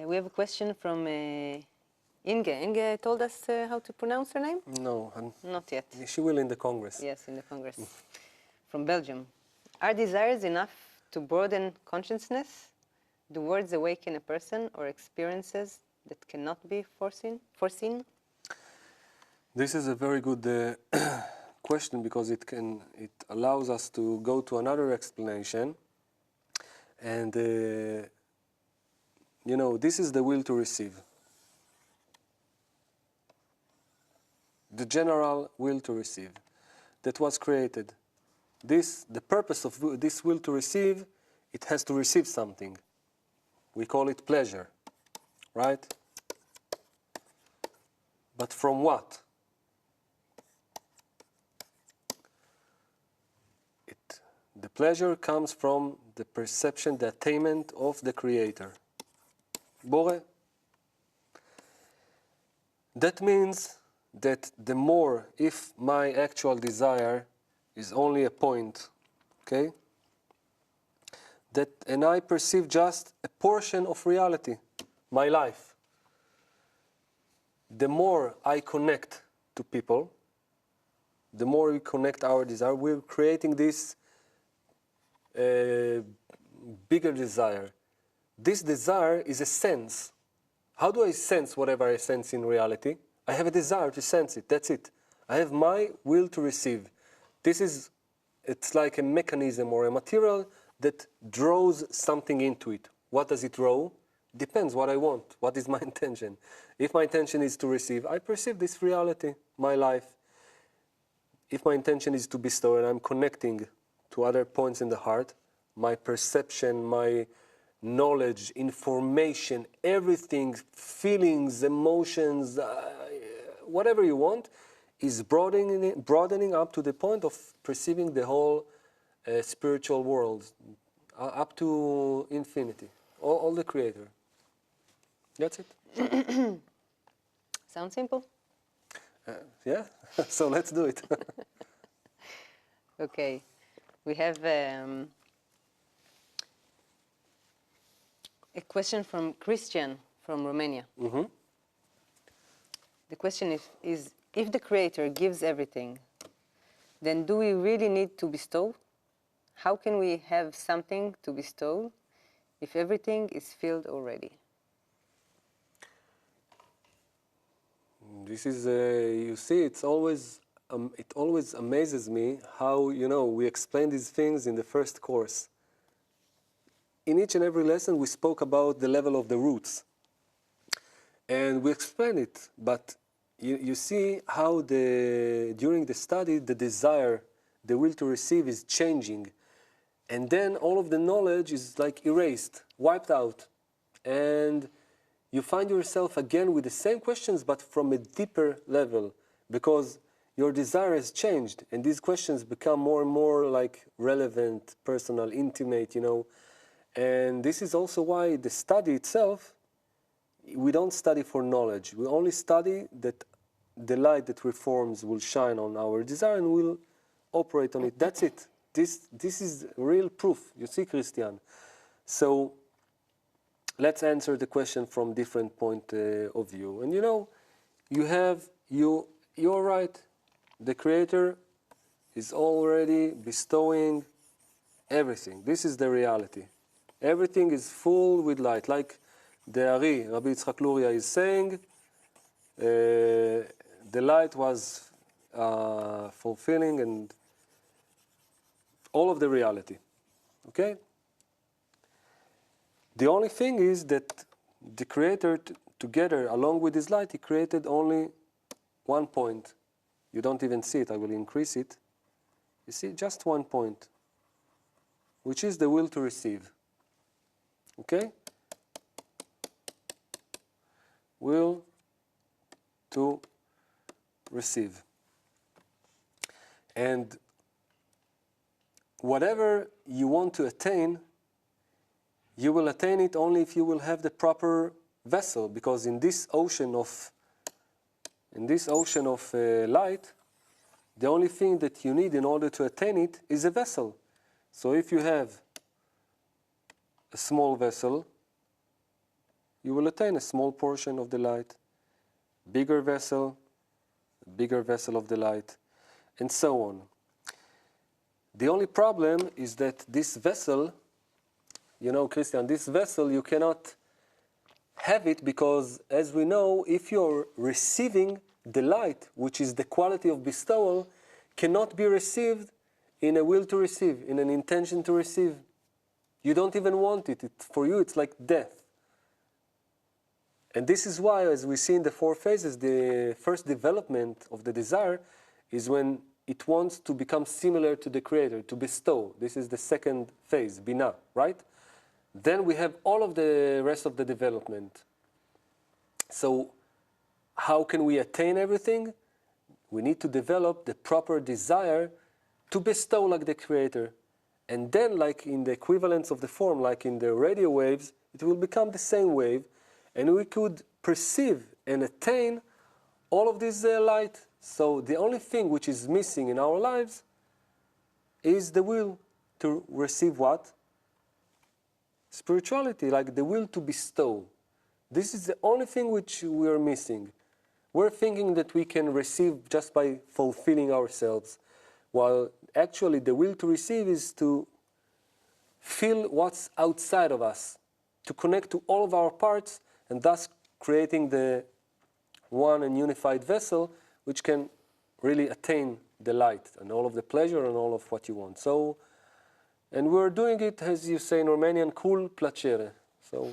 We have a question from Inge. Inge told us how to pronounce her name? No. Not yet. She will in the Congress. Yes, in the Congress. From Belgium. Are desires enough to broaden consciousness? Do words awaken a person or experiences that cannot be foreseen? This is a very good question, because it allows us to go to another explanation. And this is the will to receive. The general will to receive that was created. The purpose of this will to receive, it has to receive something. We call it pleasure, right? But from what? The pleasure comes from the perception, the attainment of the Creator. Bore. That means that the more, if my actual desire is only a point, okay, and I perceive just a portion of reality, my life, the more I connect to people, the more we connect our desire, we're creating this bigger desire. This desire is a sense. How do I sense whatever I sense in reality? I have a desire to sense it, that's it. I have my will to receive. It's like a mechanism or a material that draws something into it. What does it draw? Depends what I want, what is my intention. If my intention is to receive, I perceive this reality, my life. If my intention is to bestow and I'm connecting to other points in the heart, my perception, my knowledge, information, everything, feelings, emotions, whatever you want, is broadening up to the point of perceiving the whole spiritual world, up to infinity, all the Creator. That's it. Sounds simple. Yeah, so let's do it. Okay. We have a question from Christian from Romania. Mm-hmm. The question is, if the Creator gives everything, then do we really need to bestow? How can we have something to bestow if everything is filled already? This is, you see, it always amazes me how, we explain these things in the first course. In each and every lesson, we spoke about the level of the roots. And we explain it, but you see how during the study, the desire, the will to receive is changing. And then all of the knowledge is like erased, wiped out. And you find yourself again with the same questions, but from a deeper level, because your desire has changed, and these questions become more and more like relevant, personal, intimate, And this is also why the study itself, we don't study for knowledge. We only study that the light that reforms will shine on our desire and will operate on it. That's it. This is real proof. You see, Christian. So let's answer the question from different point of view. And you're right. The Creator is already bestowing everything. This is the reality. Everything is full with light. Like the Ari, Rabbi Yitzchak Luria, is saying, the light was fulfilling and all of the reality. Okay? The only thing is that the Creator, together, along with His light, He created only one point. You don't even see it. I will increase it. You see, just one point, which is the will to receive. Okay? Will to receive. And whatever you want to attain, you will attain it only if you will have the proper vessel, because in this ocean of light, the only thing that you need in order to attain it is a vessel. So if you have a small vessel, you will attain a small portion of the light. Bigger vessel of the light, and so on. The only problem is that this vessel, you know, Christian, this vessel, you cannot have it because, as we know, if you're receiving the light, which is the quality of bestowal, cannot be received in a will to receive, in an intention to receive. You don't even want it. For you, it's like death. And this is why, as we see in the 4 phases, the first development of the desire is when it wants to become similar to the Creator, to bestow. This is the second phase, Binah, right? Then we have all of the rest of the development. So how can we attain everything? We need to develop the proper desire to bestow like the Creator. And then, like in the equivalence of the form, like in the radio waves, it will become the same wave, and we could perceive and attain all of this light. So the only thing which is missing in our lives is the will to receive what? Spirituality, like the will to bestow. This is the only thing which we are missing. We're thinking that we can receive just by fulfilling ourselves, while actually the will to receive is to feel what's outside of us, to connect to all of our parts, and thus creating the one and unified vessel which can really attain the light and all of the pleasure and all of what you want. So, and we're doing it, as you say in Romanian, cul placere. So